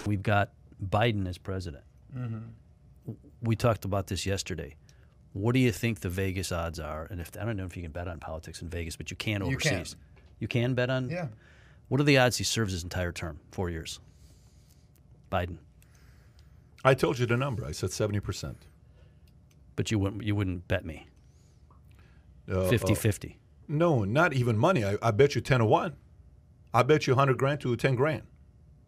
We've got Biden as president. We talked about this yesterday. What do you think the Vegas odds are? And I don't know if you can bet on politics in Vegas, but you can overseas. You can bet on? Yeah. What are the odds he serves his entire term, 4 years? Biden. I told you the number. I said 70%. But you wouldn't bet me. 50-50. No, not even money. I bet you 10 to 1. I bet you 100 grand to 10 grand.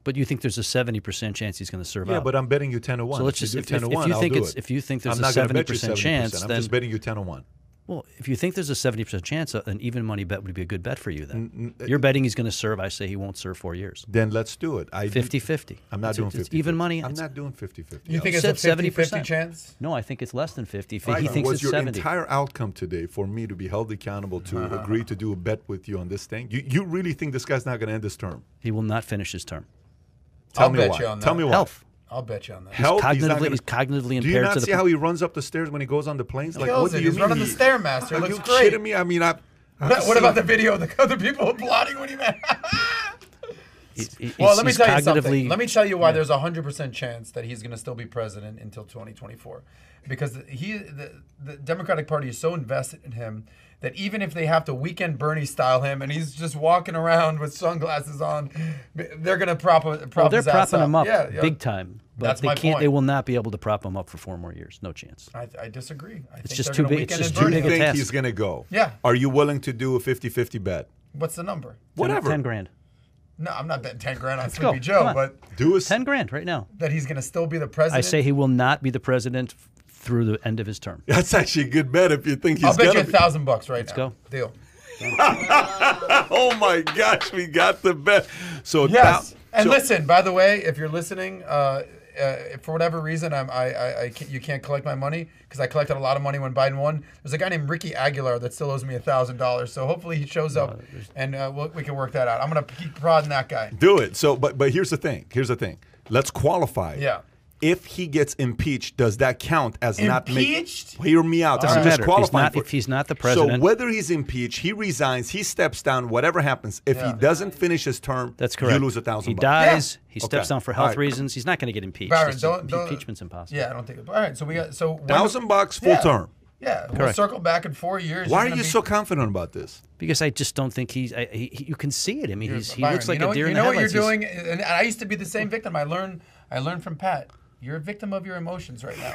But you think there's a 70% chance he's going to serve out? Yeah, but I'm betting you 10 to 1. So let's just if you do 10 to 1, I'll do it. If you think there's I'm a not gonna bet you 70% chance, I'm then just betting you 10 to 1. Well, if you think there's a 70% chance, an even money bet would be a good bet for you then. You're betting he's going to serve. I say he won't serve 4 years. Then let's do it. 50-50. I'm not doing 50-50. It's even money. I'm not doing 50-50. You think it's a 50-50 chance? No, I think it's less than 50. Right. He thinks was it's your 70. entire outcome today for me to be held accountable to agree to do a bet with you on this thing? You really think this guy's not going to end his term? He will not finish his term. Tell me bet why. you on that. Tell me why. Health. I'll bet you on that. Health. He's cognitively impaired. Do you not to the see how he runs up the stairs when he goes on the planes? Like, what do you He's mean? running the Stairmaster. It Are looks you great. kidding me? I mean, What about the video of the other people applauding when he met? Well, let me tell you something. Let me tell you why there's a 100% chance that he's going to still be president until 2024. Because the Democratic Party is so invested in him that even if they have to weekend Bernie style him and he's just walking around with sunglasses on, they're going to prop They're his ass propping up. him up Yeah. big time. But That's they my can't. point. They will not be able to prop him up for 4 more years. No chance. I disagree. I think just they're too gonna big. weekend It's just and too Bernie. big a think task. he's going to go? Yeah. Are you willing to do a 50-50 bet? What's the number? Whatever. 10 grand. No, I'm not betting 10 grand on go. Sleepy Come Joe, on. but Do a 10 grand right now. that he's going to still be the I president. say he will not be the president through the end of his term. That's actually a good bet if you think he's I'll bet going you to. $1,000 right now. Let's go. Deal. Oh my gosh, we got the bet. So Yes. And so- listen, by the way, if you're listening, for whatever reason, you can't collect my money because I collected a lot of money when Biden won. There's a guy named Ricky Aguilar that still owes me $1,000. So hopefully he shows up and we can work that out. I'm gonna keep prodding that guy. Do it. So, but here's the thing. Let's qualify. Yeah. If he gets impeached, does that count as not Impeached? Hear me out. Doesn't I'm just matter. qualifying for If he's not the president. So whether he's impeached, he resigns, he steps down, whatever happens. If he doesn't finish his term, That's correct. you lose $1,000. He dies. Yeah. He steps Okay. down for All health right. reasons. He's not going to get impeached. Byron, It's- don't- impeachment's impossible. Yeah, I don't think. All right, so we got $1,000 full term. Yeah, we'll Correct. circle back in 4 years. Why You're are gonna you be- so confident about this? Because I just don't think you can see it. I mean, he Byron, looks like you know, a deer you in know the what you're headlights. doing, and I used to be the same victim. I learned from Pat. You're a victim of your emotions right now.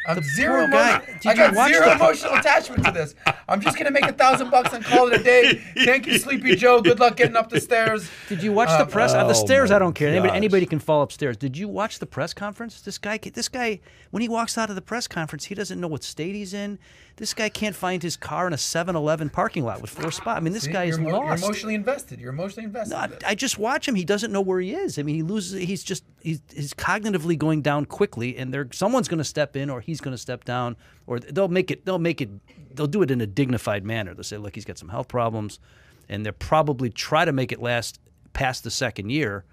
I'm zero poor guy. emotion. Did I got you watch zero the- emotional attachment to this. I'm just gonna make $1,000 and call it a day. Thank you, Sleepy Joe. Good luck getting up the stairs. Did you watch the press? On the stairs, my I don't care. gosh. Anybody can fall upstairs. Did you watch the press conference? This guy, when he walks out of the press conference, he doesn't know what state he's in. This guy can't find his car in a 7-Eleven parking lot with 4 spots. I mean, this guy is You're lost. emotionally invested. You're emotionally invested. No, in this. I just watch him. He doesn't know where he is. I mean, he loses. He's cognitively going down quickly, and someone's going to step in, or he's going to step down, or they'll do it in a dignified manner. They'll say, look, he's got some health problems, and they'll probably try to make it last past the second year,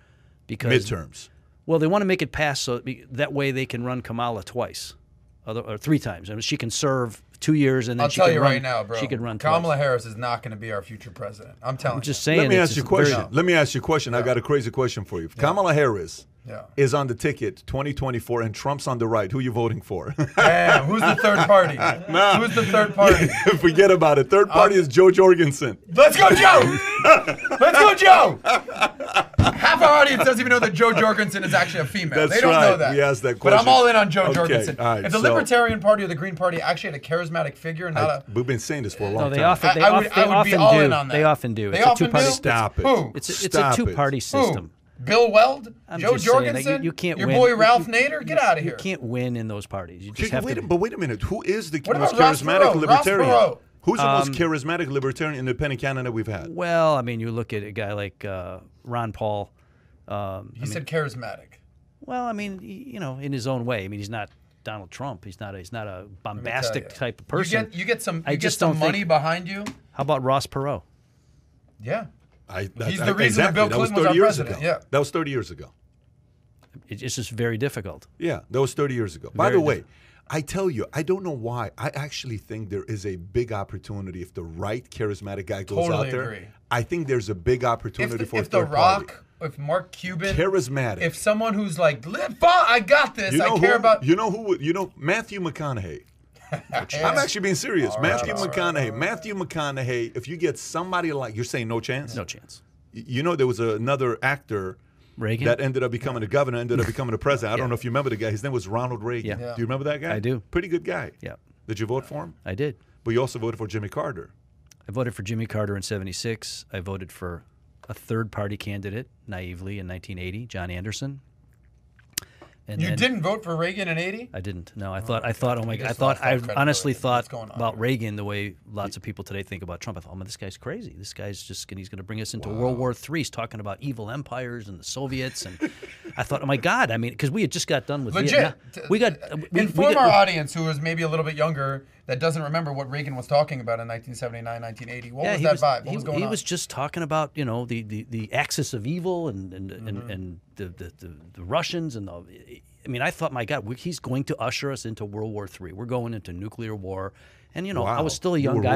because Midterms. Well, they want to make it past so that way they can run Kamala twice, or 3 times. I mean, she can serve 2 years, and then I'll she tell can you run, right now, bro. She could run Kamala twice. Harris is not going to be our future president. I'm telling I'm just you. saying. Let me it's ask you a just very- question. Let me ask you a question. I got a crazy question for you. If Kamala Harris is on the ticket 2024 and Trump's on the right, who are you voting for? Damn, who's the third party? Who's the third party? Forget about it. Third party is Joe Jorgensen. Let's go, Joe! Let's go, Joe! Half our audience doesn't even know that Joe Jorgensen is actually a female. That's they don't right. know that. We asked that But I'm question. all in on Joe Okay, Jorgensen. all right, If the so- Libertarian Party or the Green Party actually had a charismatic figure, and not a... We've been saying this for a long No, they time. often they I would often be all do. in on that. They often do. They It's a often two-party. do? Stop it. Who? It's a Stop it. two-party system. Bill Weld? I'm Joe just saying that Jorgensen? you can't Your win. boy Ralph Nader? Get out of here. You can't win in those parties. You just have to. But wait a minute. Who is the What most about Ross charismatic Perot? Ross libertarian? Perot. Who's the most charismatic libertarian independent candidate we've had? Well, I mean, you look at a guy like Ron Paul. He said charismatic. Well, I mean, in his own way. I mean, he's not Donald Trump. He's not a bombastic type of person. You get some don't money think- behind you. How about Ross Perot? Yeah. He's the reason that Bill Clinton was our president. Ago. Yeah. That was 30 years ago. It's just very difficult. Yeah, that was 30 years ago. By Very the way, I tell you, I don't know why. I actually think there is a big opportunity if the right charismatic guy goes Totally out there. agree. I think there's a big opportunity for a If The third Rock party. Mark Cuban, charismatic, if someone who's like, I got this, I care about. You know who? You know Matthew McConaughey. I'm actually being serious. Matthew McConaughey. If you get somebody like, you're saying no chance? No chance. You know, there was another actor, Reagan, that ended up becoming a governor, ended up becoming a president. I don't know if you remember the guy. His name was Ronald Reagan. Yeah. Do you remember that guy? I do. Pretty good guy. Yeah. Did you vote for him? I did. But you also voted for Jimmy Carter. I voted for Jimmy Carter in '76. I voted for a third-party candidate, naively, in 1980, John Anderson. And you didn't vote for Reagan in '80? I didn't. No, I thought. Oh my God! I honestly thought about Reagan the way lots of people today think about Trump. I thought, oh man, this guy's crazy. This guy's he's going to bring us into World War III. He's talking about evil empires and the Soviets. And I thought, oh my God! I mean, because we had just got done with Vietnam. Inform our audience who is maybe a little bit younger that doesn't remember what Reagan was talking about in 1979, 1980. What was that vibe? What was going on? He was just talking about the axis of evil and the Russians and the. I mean, I thought, my God, he's going to usher us into World War III. We're going into nuclear war. And, I was still a young guy.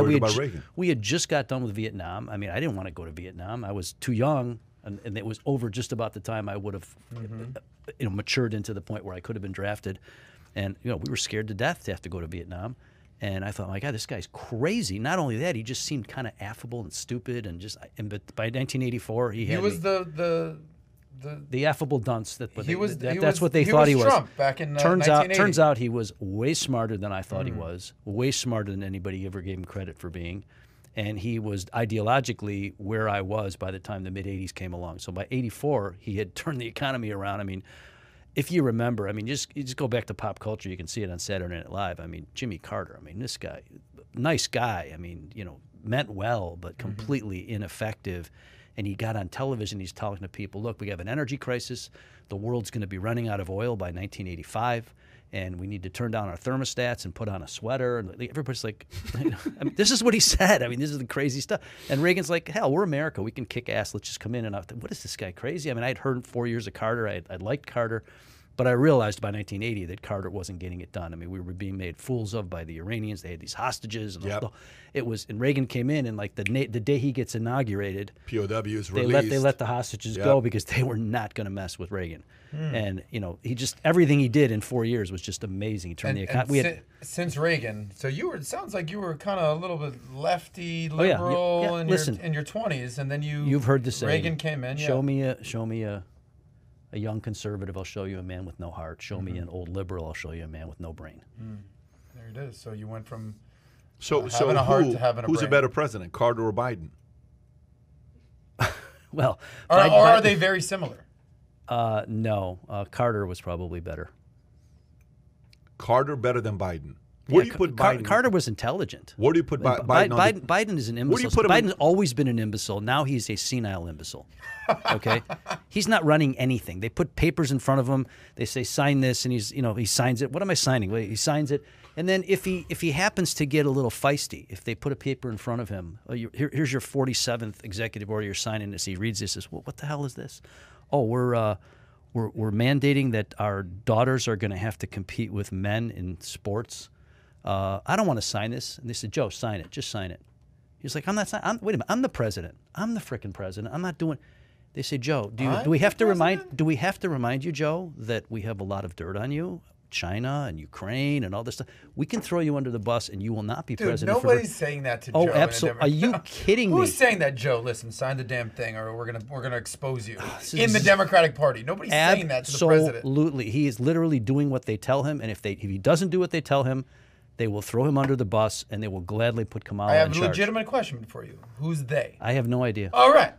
We had just got done with Vietnam. I mean, I didn't want to go to Vietnam. I was too young, and it was over just about the time I would have matured into the point where I could have been drafted. And, we were scared to death to have to go to Vietnam. And I thought, my God, this guy's crazy. Not only that, he just seemed kind of affable and stupid. But by 1984, he was the affable dunce that's what they thought he was. Trump back in turns out he was way smarter than I thought he was. Way smarter than anybody ever gave him credit for being, and he was ideologically where I was by the time the mid '80s came along. So by '84, he had turned the economy around. I mean, if you remember, I mean, you just go back to pop culture. You can see it on Saturday Night Live. I mean, Jimmy Carter. I mean, this guy, nice guy. I mean, meant well, but completely ineffective. And he got on television. He's talking to people. Look, we have an energy crisis. The world's going to be running out of oil by 1985, and we need to turn down our thermostats and put on a sweater. And everybody's like, I mean, this is what he said. I mean, this is the crazy stuff. And Reagan's like, hell, we're America. We can kick ass. Let's just come in. And I thought, what is this guy crazy? I mean, I'd heard 4 years of Carter. I liked Carter. But I realized by 1980 that Carter wasn't getting it done. I mean, we were being made fools of by the Iranians. They had these hostages, and and Reagan came in, and like the day he gets inaugurated, POWs released. They let the hostages go because they were not going to mess with Reagan. And he just everything he did in 4 years was just amazing. He turned the economy. Since Reagan, so it sounds like you were kind of a little bit lefty, liberal in your 20s, and then you've heard the saying. Reagan came in. Show me a young conservative, I'll show you a man with no heart. Show me an old liberal, I'll show you a man with no brain. There it is. So you went from having a heart to having a brain. Who's a better president, Carter or Biden? Well, are they very similar? No, Carter was probably better. Carter better than Biden. Where do you put Biden? Carter was intelligent. Where do you put Biden? Biden is an imbecile. Biden's always been an imbecile. Now he's a senile imbecile. Okay, he's not running anything. They put papers in front of him. They say sign this, and he signs it. What am I signing? Well, he signs it, and then if he happens to get a little feisty, if they put a paper in front of him, here's your 47th executive order. You're signing this. He reads this. Says, well, what the hell is this? Oh, we're mandating that our daughters are going to have to compete with men in sports. I don't want to sign this. And they said, Joe, sign it. Just sign it. He's like, I'm not signing. Wait a minute. I'm the president. I'm the frickin' president. I'm not doing. They say, Joe, do we have to remind you, Joe, that we have a lot of dirt on you, China and Ukraine and all this stuff. We can throw you under the bus, and you will not be president. Nobody's saying that to Joe. Oh, absolutely. Are you kidding me? Who's saying that, Joe? Listen, sign the damn thing, or we're gonna expose you in the Democratic Party. Nobody's saying that to the president. Absolutely, he is literally doing what they tell him, and if he doesn't do what they tell him, they will throw him under the bus, and they will gladly put Kamala in charge. I have a legitimate question for you. Who's they? I have no idea. All right.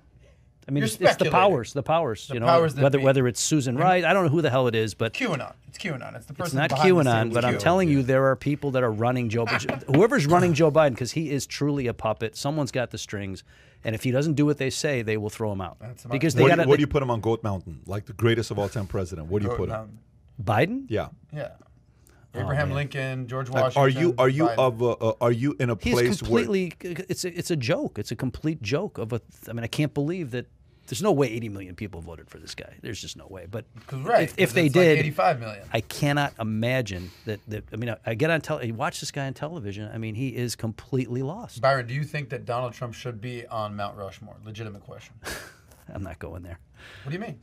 I mean, it's the powers. Whether it's Susan Wright, I don't know who the hell it is, but QAnon. It's QAnon. It's the person. It's not QAnon, but I'm telling you, there are people that are running Joe. Whoever's running Joe Biden, because he is truly a puppet. Someone's got the strings, and if he doesn't do what they say, they will throw him out. Because where do you put him on Goat Mountain, like the greatest of all time president? Where do you put him? Biden? Yeah. Yeah. Abraham Lincoln, George Washington. Are you in a place completely, where it's a joke? It's a complete joke of a. I mean, I can't believe that. There's no way 80 million people voted for this guy. There's just no way. But if they did, like 85 million. I cannot imagine that. I mean, I get on you watch this guy on television. I mean, he is completely lost. Byron, do you think that Donald Trump should be on Mount Rushmore? Legitimate question. I'm not going there. What do you mean?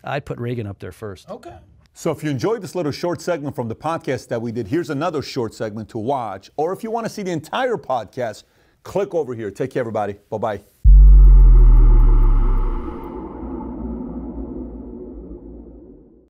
I'd put Reagan up there first. Okay. So if you enjoyed this little short segment from the podcast that we did, here's another short segment to watch. Or if you want to see the entire podcast, click over here. Take care, everybody. Bye-bye.